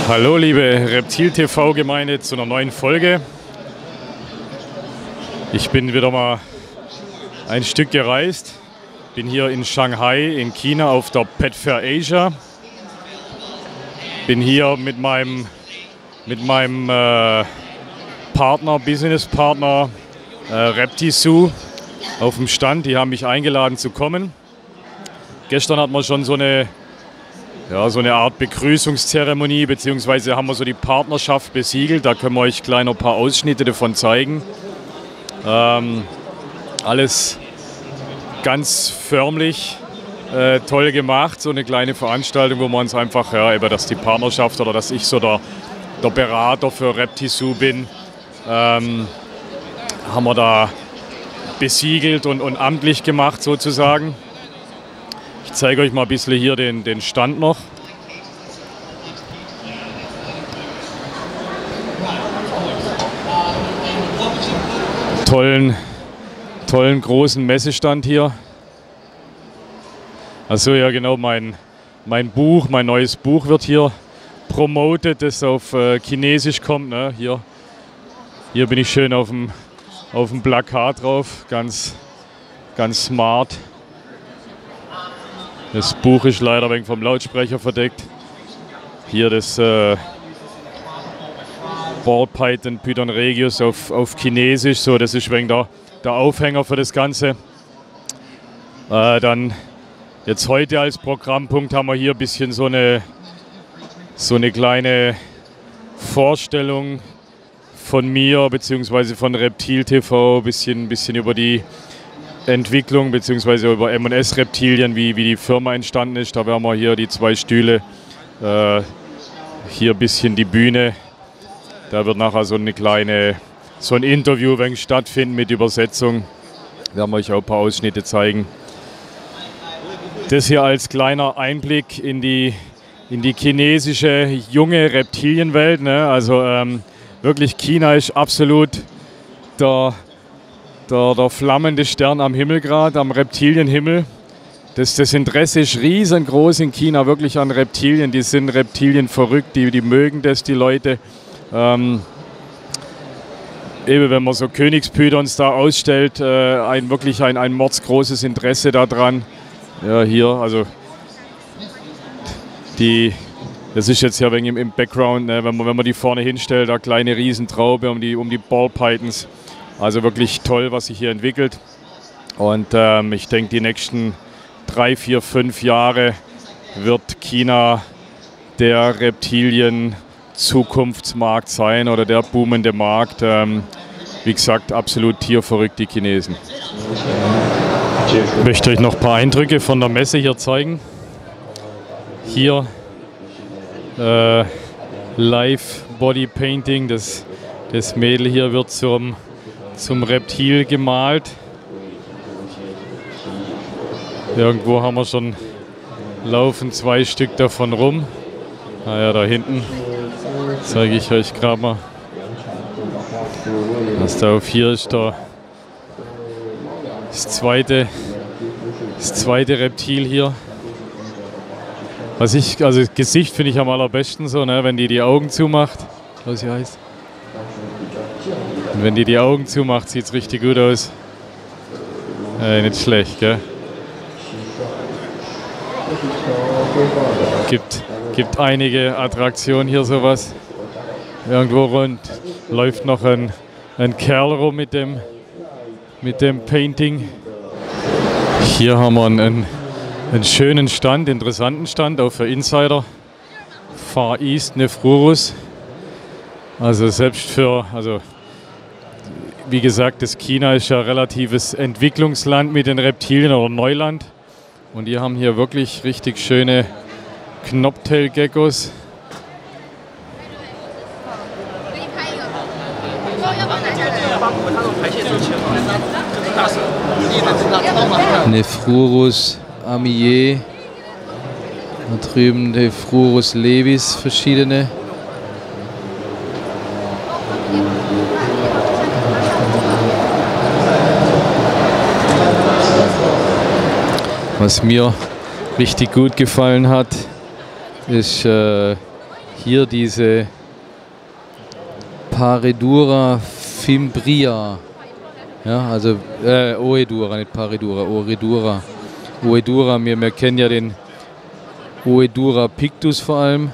Hallo liebe Reptil-TV-Gemeinde zu einer neuen Folge. Ich bin wieder mal ein Stück gereist. Bin hier in Shanghai in China auf der Pet Fair Asia. Bin hier mit meinem Partner, Business-Partner Reptizoo auf dem Stand. Die haben mich eingeladen zu kommen. Gestern hatten wir schon so eine Art Begrüßungszeremonie, beziehungsweise haben wir so die Partnerschaft besiegelt. Da können wir euch gleich noch ein paar Ausschnitte davon zeigen. Alles ganz förmlich, toll gemacht. So eine kleine Veranstaltung, wo wir uns einfach, dass die Partnerschaft oder dass ich so der Berater für Reptizoo bin, haben wir da besiegelt und amtlich gemacht sozusagen. Ich zeige euch mal ein bisschen hier den Stand noch. Tollen großen Messestand hier. Also ja genau, mein neues Buch wird hier promotet, das auf Chinesisch kommt. Ne? Hier bin ich schön auf dem Plakat drauf, ganz smart. Das Buch ist leider ein wenig vom Lautsprecher verdeckt. Hier das Ball Python Python Regius auf Chinesisch. So, das ist ein wenig der Aufhänger für das Ganze. Dann jetzt heute als Programmpunkt haben wir hier ein bisschen so eine kleine Vorstellung von mir bzw. von Reptil-TV, ein bisschen über die Entwicklung bzw. über M&S Reptilien, wie die Firma entstanden ist. Da werden wir hier die 2 Stühle, hier ein bisschen die Bühne. Da wird nachher so ein Interview stattfinden mit Übersetzung. Da werden wir euch auch ein paar Ausschnitte zeigen. Das hier als kleiner Einblick in die chinesische junge Reptilienwelt. Ne? Also wirklich, China ist absolut der flammende Stern am Himmel gerade, am Reptilienhimmel. Das Interesse ist riesengroß in China, wirklich an Reptilien. Die sind Reptilien verrückt, die mögen das, die Leute. Eben wenn man so Königspythons da ausstellt, wirklich ein mordsgroßes Interesse daran. Ja, hier, also das ist jetzt ja ein wenig im Background, ne, wenn man die vorne hinstellt, da kleine Riesentraube um die Ball Pythons. Also wirklich toll, was sich hier entwickelt. Und ich denke, die nächsten 3, 4, 5 Jahre wird China der Reptilien-Zukunftsmarkt sein oder der boomende Markt. Wie gesagt, absolut tierverrückt, die Chinesen. Ich möchte euch noch ein paar Eindrücke von der Messe hier zeigen. Hier Live Body Painting. Das Mädel hier wird zum Reptil gemalt. Irgendwo haben wir schon laufen 2 Stück davon rum. Naja, da hinten zeige ich euch gerade mal. Was da auf hier ist, das zweite Reptil hier. Also das Gesicht finde ich am allerbesten so, ne, wenn die Augen zumacht. Was sie heißt. Und wenn die Augen zumacht, sieht es richtig gut aus. Nicht schlecht, gell? Gibt einige Attraktionen hier sowas. Irgendwo rund läuft noch ein Kerl rum mit dem Painting. Hier haben wir einen schönen Stand, interessanten Stand, auch für Insider. Far East Nephrurus. Also wie gesagt, das China ist ja ein relatives Entwicklungsland mit den Reptilien oder Neuland. Und die haben hier wirklich richtig schöne Knobtail-Geckos. Nephrurus amier. Da drüben Nephrurus levis, verschiedene. Was mir richtig gut gefallen hat, ist Hier diese Paredura fimbria. Ja, also Oedura, nicht Paredura, Oedura. Oedura, wir kennen ja den Oedura pictus vor allem.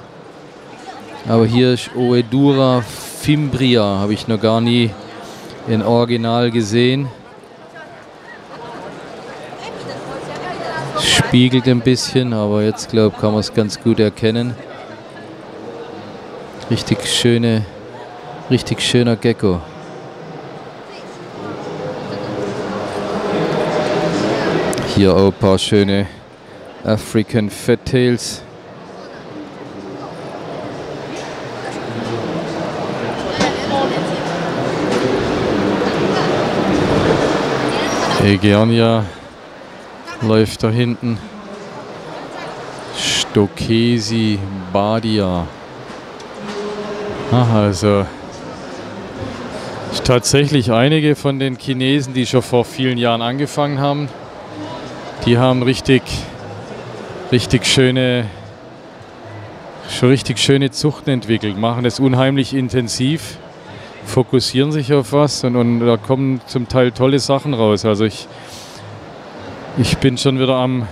Aber hier ist Oedura fimbria, habe ich noch gar nie in Original gesehen. Spiegelt ein bisschen, aber jetzt glaube ich, kann man es ganz gut erkennen. Richtig schöner Gecko. Hier auch ein paar schöne African Fattails. Egernia läuft da hinten. Stokesi Badia. Also tatsächlich einige von den Chinesen, die schon vor vielen Jahren angefangen haben, die haben richtig schöne Zuchten entwickelt, machen es unheimlich intensiv, fokussieren sich auf was und da kommen zum Teil tolle Sachen raus. Also ich bin schon wieder am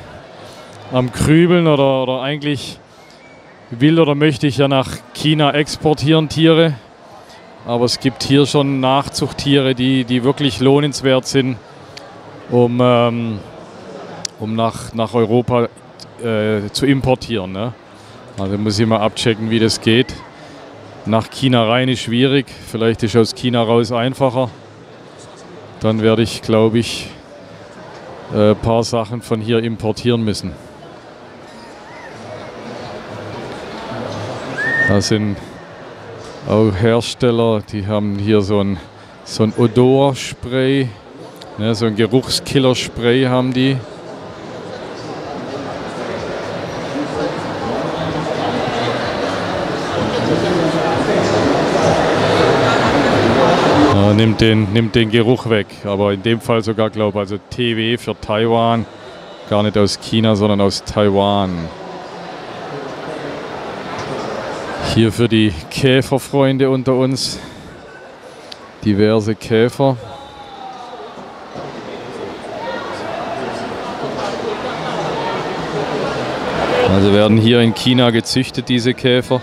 Grübeln oder eigentlich will oder möchte ich ja nach China exportieren Tiere, aber es gibt hier schon Nachzuchttiere, die wirklich lohnenswert sind, um nach Europa zu importieren. Ne? Also muss ich mal abchecken, wie das geht. Nach China rein ist schwierig, vielleicht ist aus China raus einfacher. Dann werde ich, glaube ich, ein paar Sachen von hier importieren müssen. Da sind auch Hersteller, die haben hier so ein Odorspray, ne, so ein Geruchskiller-Spray haben die. Ja, nimmt den Geruch weg, aber in dem Fall sogar, glaube ich, also TW für Taiwan, gar nicht aus China, sondern aus Taiwan. Hier für die Käferfreunde unter uns, diverse Käfer. Also werden hier in China gezüchtet, diese Käfer.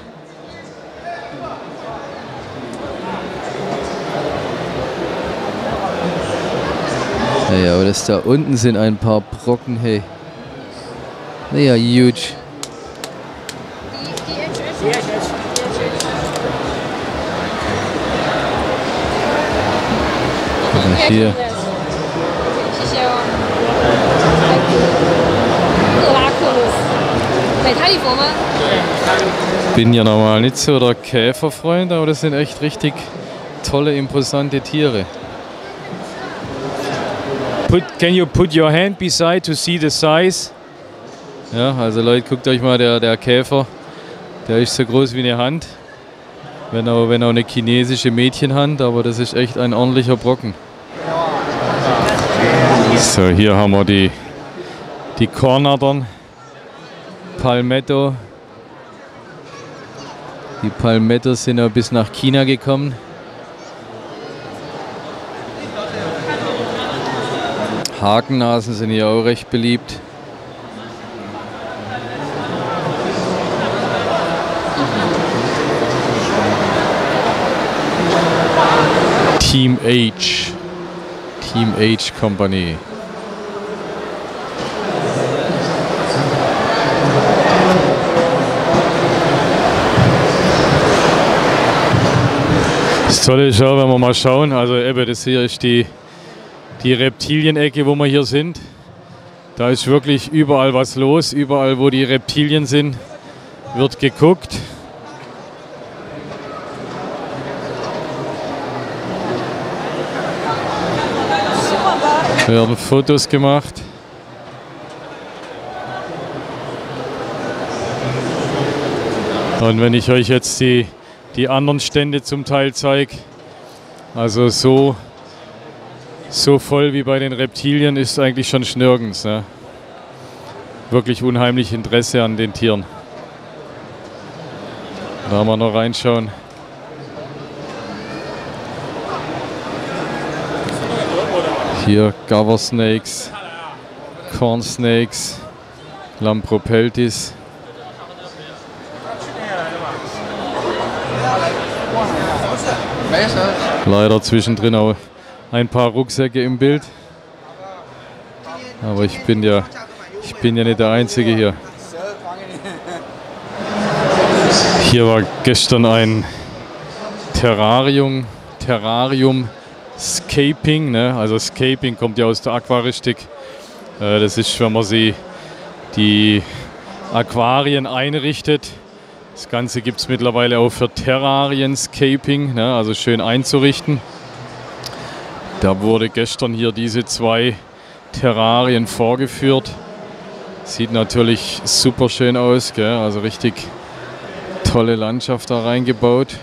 Ja, aber das da unten sind ein paar Brocken, hey. They are huge. Hier. Bin ja normal nicht so der Käferfreund, aber das sind echt richtig tolle, imposante Tiere. Can you put your hand beside to see the size? Ja, also Leute, guckt euch mal, der Käfer, der ist so groß wie eine Hand. Wenn auch eine chinesische Mädchenhand, aber das ist echt ein ordentlicher Brocken. So, hier haben wir die Kornattern, Palmetto. Die Palmetto sind ja bis nach China gekommen. Hakennasen sind hier auch recht beliebt. Team H Company. Das Tolle ist auch, wenn wir mal schauen, also eben das hier ist die Reptilienecke, wo wir hier sind. Da ist wirklich überall was los, überall wo die Reptilien sind, wird geguckt. Werden Fotos gemacht. Und wenn ich euch jetzt die anderen Stände zum Teil zeige, also so voll wie bei den Reptilien ist eigentlich schon nirgends. Ne? Wirklich unheimlich Interesse an den Tieren. Da haben wir noch reinschauen. Hier Gower Snakes, Corn Snakes, Lampropeltis. Leider zwischendrin auch ein paar Rucksäcke im Bild. Aber ich bin ja nicht der Einzige hier. Hier war gestern ein Terrarium Scaping, ne? Also Scaping kommt ja aus der Aquaristik. Das ist, wenn man die Aquarien einrichtet. Das Ganze gibt es mittlerweile auch für Terrarien-Scaping, ne? Also schön einzurichten. Da wurde gestern hier diese 2 Terrarien vorgeführt. Sieht natürlich super schön aus, gell? Also richtig tolle Landschaft da reingebaut.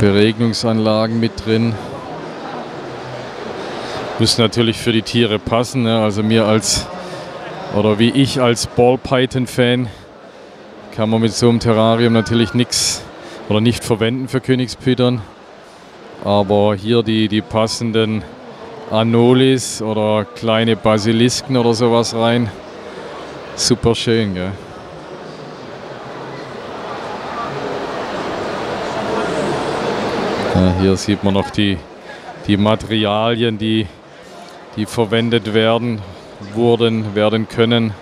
Beregnungsanlagen mit drin. Müssen natürlich für die Tiere passen, ne? Also wie ich als Ball Python Fan kann man mit so einem Terrarium natürlich nichts oder nicht verwenden für Königspython. Aber hier die passenden Anolis oder kleine Basilisken oder sowas rein. Super schön, gell? Ja, hier sieht man noch die Materialien, die verwendet werden können.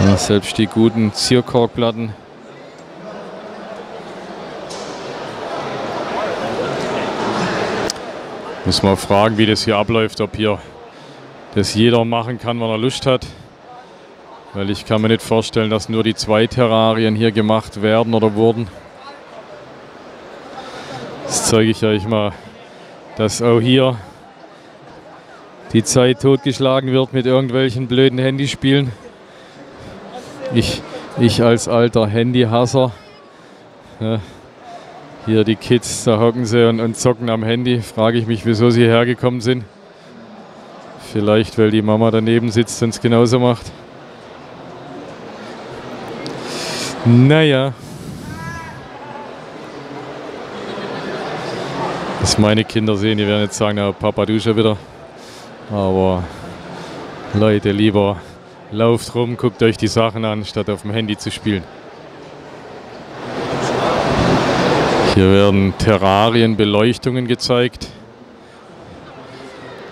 Ja, selbst die guten Zierkorkplatten. Muss mal fragen, wie das hier abläuft, ob hier das jeder machen kann, wenn er Lust hat. Weil ich kann mir nicht vorstellen, dass nur die 2 Terrarien hier gemacht werden oder wurden. Das zeige ich euch mal, dass auch hier die Zeit totgeschlagen wird mit irgendwelchen blöden Handyspielen. Ich als alter Handyhasser. Ja, hier die Kids, da hocken sie und zocken am Handy. Frage ich mich, wieso sie hergekommen sind. Vielleicht, weil die Mama daneben sitzt und es genauso macht. Naja. Was meine Kinder sehen, die werden jetzt sagen, na, Papa, du schon wieder. Aber Leute, lieber lauft rum, guckt euch die Sachen an, statt auf dem Handy zu spielen. Hier werden Terrarienbeleuchtungen gezeigt.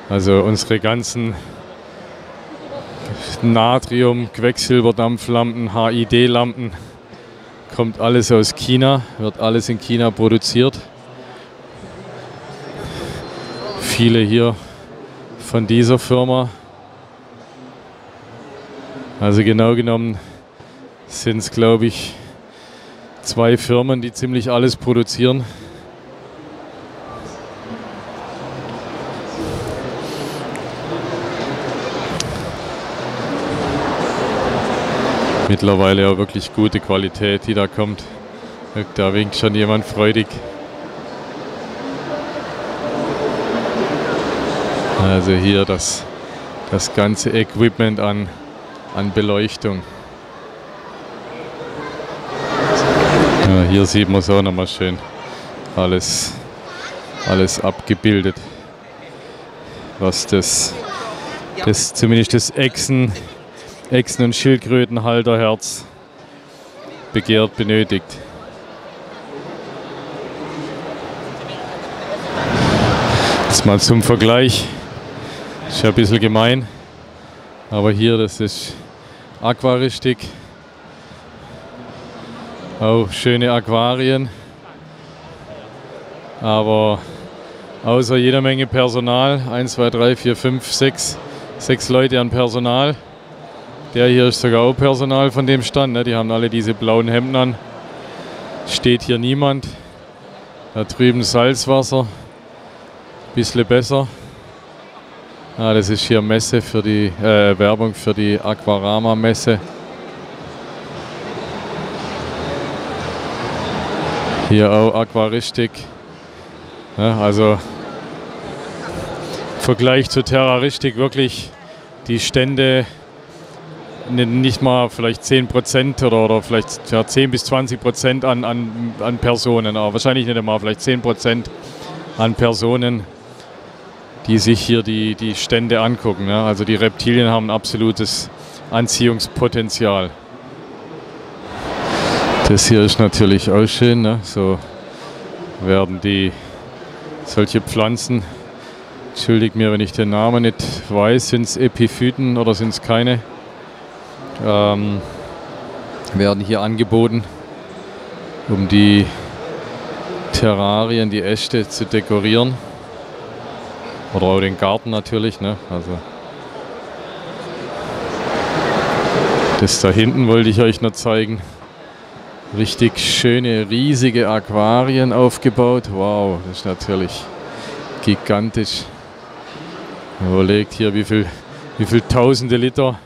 Also unsere ganzen Natrium-, Quecksilberdampflampen, HID-Lampen, kommt alles aus China, wird alles in China produziert. Viele hier von dieser Firma. Also genau genommen sind es, glaube ich, 2 Firmen, die ziemlich alles produzieren. Mittlerweile auch wirklich gute Qualität, die da kommt. Da winkt schon jemand freudig. Also hier das ganze Equipment an Beleuchtung. Ja, hier sieht man es auch nochmal schön. Alles abgebildet. Was zumindest das Echsen- und Schildkrötenhalterherz begehrt benötigt. Jetzt mal zum Vergleich. Ist ja ein bisschen gemein, aber hier, das ist Aquaristik. Auch schöne Aquarien, aber außer jeder Menge Personal, 1, 2, 3, 4, 5, 6 Leute an Personal. Der hier ist sogar auch Personal von dem Stand, ne? Die haben alle diese blauen Hemden an. Steht hier niemand. Da drüben Salzwasser, bisschen besser. Ah, das ist hier Messe für die Werbung für die Aquarama-Messe. Hier auch Aquaristik. Ja, also Vergleich zur Terraristik wirklich die Stände nicht mal vielleicht 10% oder vielleicht 10 bis 20% an Personen, aber wahrscheinlich nicht einmal, vielleicht 10% an Personen, die sich hier die Stände angucken. Ja. Also die Reptilien haben ein absolutes Anziehungspotenzial. Das hier ist natürlich auch schön, ne? So werden solche Pflanzen, entschuldigt mir, wenn ich den Namen nicht weiß, sind es Epiphyten oder sind es keine, werden hier angeboten, um die Terrarien, die Äste zu dekorieren. Oder auch den Garten natürlich, ne? Also das da hinten wollte ich euch noch zeigen. Richtig schöne, riesige Aquarien aufgebaut. Wow, das ist natürlich gigantisch. Überlegt hier, wie viel tausende Liter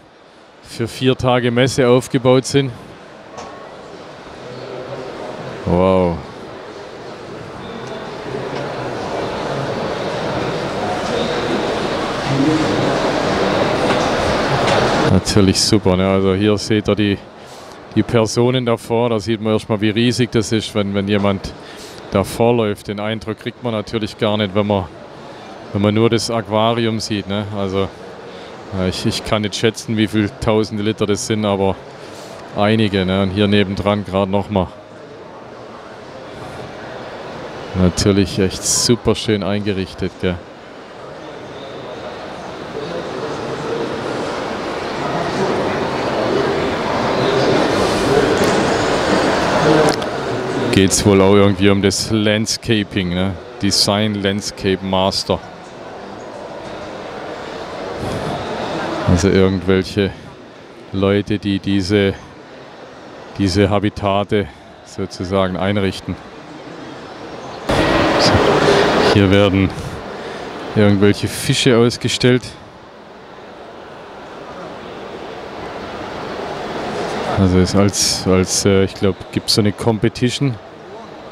für 4 Tage Messe aufgebaut sind. Wow. Natürlich super, ne? Also hier seht ihr die Personen davor, da sieht man erstmal, wie riesig das ist, wenn jemand davor läuft. Den Eindruck kriegt man natürlich gar nicht, wenn man nur das Aquarium sieht, ne? Also ich kann nicht schätzen, wie viele tausende Liter das sind, aber einige, ne? Und hier nebendran gerade nochmal. Natürlich echt super schön eingerichtet, gell? Geht es wohl auch irgendwie um das Landscaping, ne? Design Landscape Master. Also irgendwelche Leute, die diese Habitate sozusagen einrichten. So, hier werden irgendwelche Fische ausgestellt. Also ist als ich glaube, gibt es so eine Competition.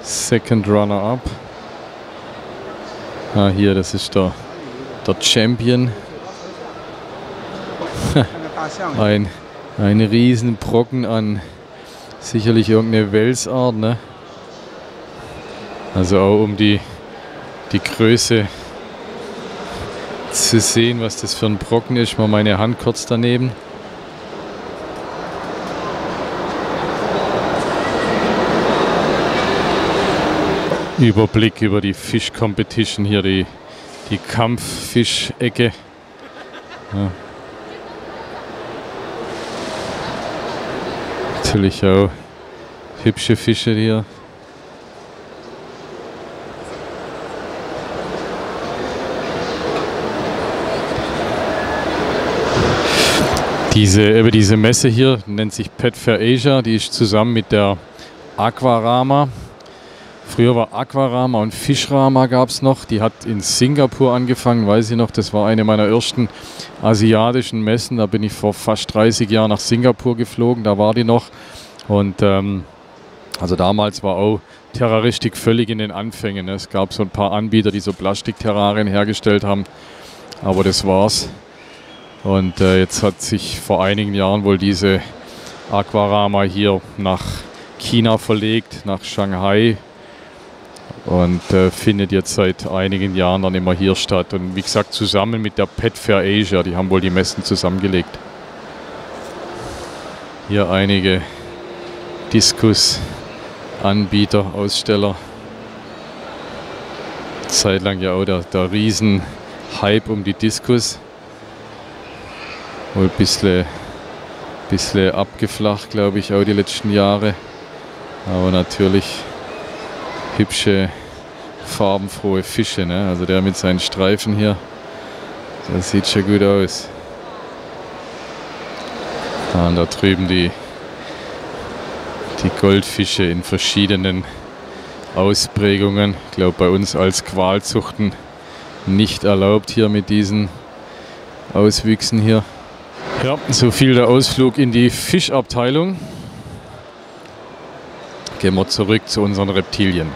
Second Runner-Up. Ah, hier, das ist der Champion. ein riesen Brocken an sicherlich irgendeine Welsart, ne? Also auch um die Größe zu sehen, was das für ein Brocken ist. Mal meine Hand kurz daneben. Überblick über die Fish Competition hier, die Kampffischecke. Ja. Natürlich auch hübsche Fische hier. Diese Messe hier nennt sich Pet Fair Asia, die ist zusammen mit der Aquarama. Früher war Aquarama und Fischrama gab es noch. Die hat in Singapur angefangen, weiß ich noch. Das war eine meiner ersten asiatischen Messen. Da bin ich vor fast 30 Jahren nach Singapur geflogen. Da war die noch. Und also damals war auch Terraristik völlig in den Anfängen. Es gab so ein paar Anbieter, die so Plastikterrarien hergestellt haben. Aber das war's. Und jetzt hat sich vor einigen Jahren wohl diese Aquarama hier nach China verlegt, nach Shanghai. Und findet jetzt seit einigen Jahren dann immer hier statt. Und wie gesagt, zusammen mit der Pet Fair Asia, die haben wohl die Messen zusammengelegt. Hier einige Diskus-Anbieter, Aussteller. Zeitlang ja auch der Riesen-Hype um die Diskus. Wohl ein bisschen abgeflacht, glaube ich, auch die letzten Jahre. Aber natürlich hübsche, farbenfrohe Fische, ne? Also der mit seinen Streifen hier, das sieht schon gut aus. Und da drüben die Goldfische in verschiedenen Ausprägungen. Ich glaube, bei uns als Qualzuchten nicht erlaubt hier mit diesen Auswüchsen hier. Ja, so viel der Ausflug in die Fischabteilung. Gehen wir zurück zu unseren Reptilien.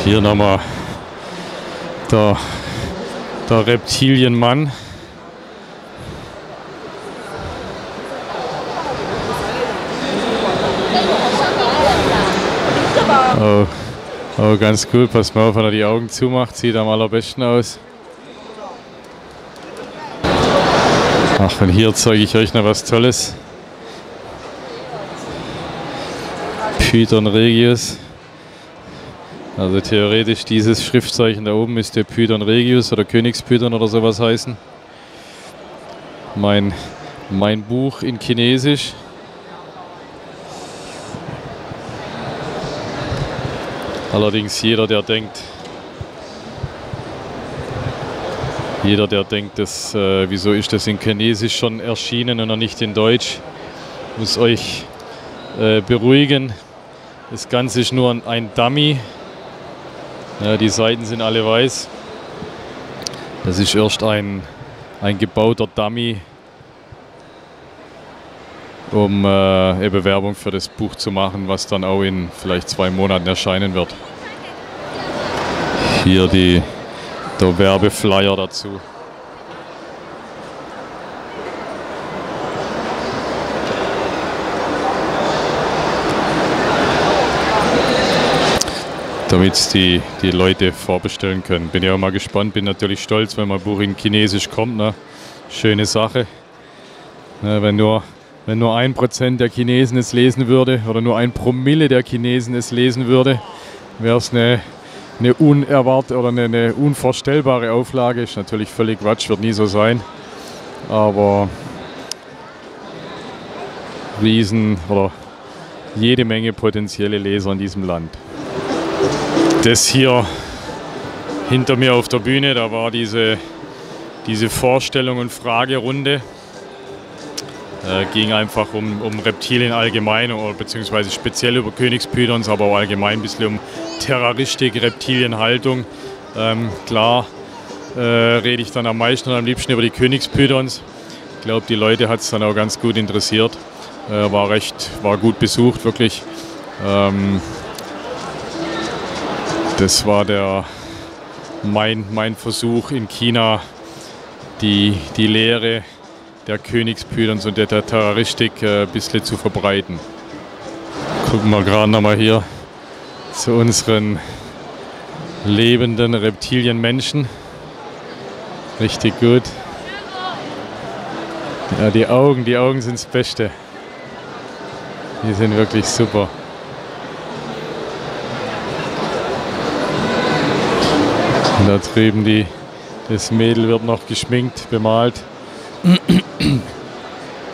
Hier nochmal der Reptilienmann. Oh, ganz cool. Passt mal auf, wenn er die Augen zumacht. Sieht am allerbesten aus. Ach, und hier zeige ich euch noch was Tolles. Python regius. Also theoretisch dieses Schriftzeichen da oben müsste Python regius oder Königspython oder sowas heißen. Mein Buch in Chinesisch. Allerdings jeder, der denkt, dass, wieso ist das in Chinesisch schon erschienen und noch nicht in Deutsch, muss euch beruhigen. Das Ganze ist nur ein Dummy. Ja, die Seiten sind alle weiß. Das ist erst ein gebauter Dummy, um eben Werbung für das Buch zu machen, was dann auch in vielleicht 2 Monaten erscheinen wird. Hier der Werbeflyer dazu. Damit es die Leute vorbestellen können. Bin ja auch mal gespannt, bin natürlich stolz, wenn mein Buch in Chinesisch kommt. Ne? Schöne Sache. Ne, wenn nur 1% der Chinesen es lesen würde oder nur 1 Promille der Chinesen es lesen würde, wäre es eine unerwartete oder eine unvorstellbare Auflage. Ist natürlich völlig Quatsch, wird nie so sein. Aber jede Menge potenzielle Leser in diesem Land. Das hier hinter mir auf der Bühne, da war diese Vorstellung und Fragerunde. Ging einfach um Reptilien allgemein, oder beziehungsweise speziell über Königspythons, aber auch allgemein ein bisschen um Terroristik, Reptilienhaltung. Klar rede ich dann am meisten und am liebsten über die Königspythons. Ich glaube, die Leute hat es dann auch ganz gut interessiert. War gut besucht, wirklich. Das war mein Versuch in China, die Lehre der Königspythons und der Terroristik ein bisschen zu verbreiten. Gucken wir gerade nochmal hier zu unseren lebenden Reptilienmenschen. Richtig gut. Ja, die Augen sind das Beste. Die sind wirklich super. Und da drüben das Mädel wird noch geschminkt, bemalt.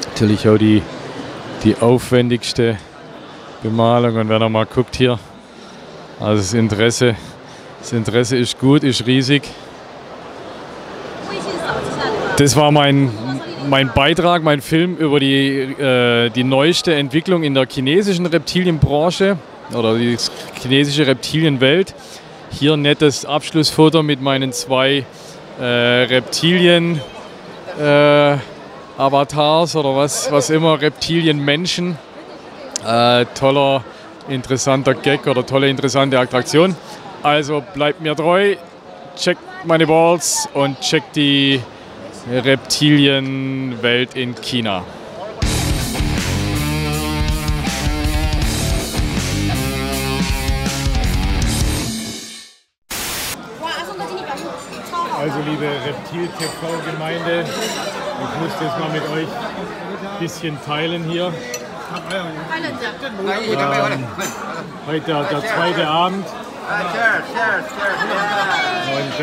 Natürlich auch die aufwendigste Bemalung. Und wenn man mal guckt hier, also das Interesse ist gut, ist riesig. Das war mein Beitrag, mein Film über die neueste Entwicklung in der chinesischen Reptilienbranche oder die chinesische Reptilienwelt. Hier ein nettes Abschlussfoto mit meinen 2 Reptilien Avatars oder was immer, Reptilienmenschen. Toller, interessanter Gag oder tolle, interessante Attraktion. Also bleibt mir treu, checkt meine Balls und checkt die Reptilienwelt in China. Also liebe Reptil-TV-Gemeinde, ich muss das mal mit euch ein bisschen teilen hier. Heute der 2. Abend. Und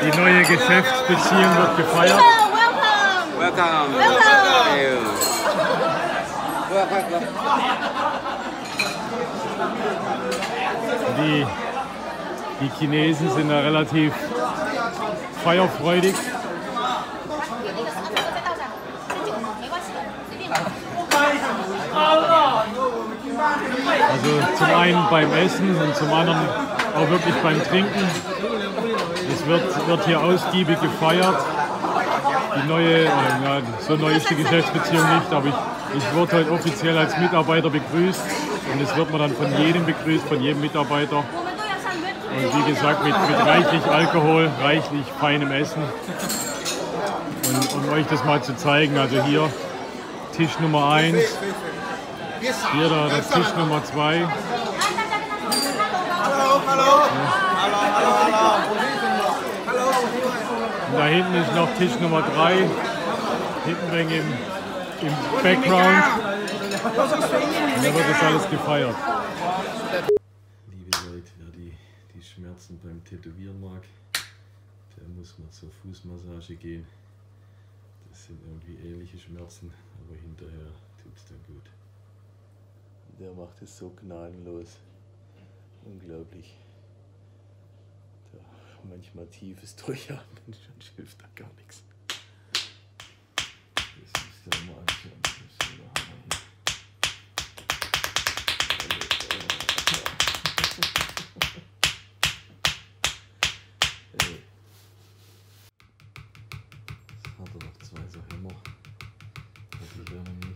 die neue Geschäftsbeziehung wird gefeiert. Die Chinesen sind da relativ feierfreudig. Also zum einen beim Essen und zum anderen auch wirklich beim Trinken. Es wird hier ausgiebig gefeiert. Die neue, so neu ist die Geschäftsbeziehung nicht, aber ich wurde heute offiziell als Mitarbeiter begrüßt Und es wird man dann von jedem begrüßt, von jedem Mitarbeiter. Und wie gesagt, mit reichlich Alkohol, reichlich feinem Essen. Und um euch das mal zu zeigen, also hier Tisch Nummer 1, hier das Tisch Nummer 2. Und da hinten ist noch Tisch Nummer 3, hinten wegen im Background. Und da wird das alles gefeiert. Liebe Leute, wer die Schmerzen beim Tätowieren mag, der muss mal zur Fußmassage gehen. Das sind irgendwie ähnliche Schmerzen, aber hinterher tut es dann gut. Der macht es so gnadenlos. Unglaublich. Da manchmal tiefes Durchatmen, sonst hilft da gar nichts. Das müsst ihr mal anschauen. Das ist so der Hammer hier. Jetzt hat er noch 2 so Hämmer. Die werden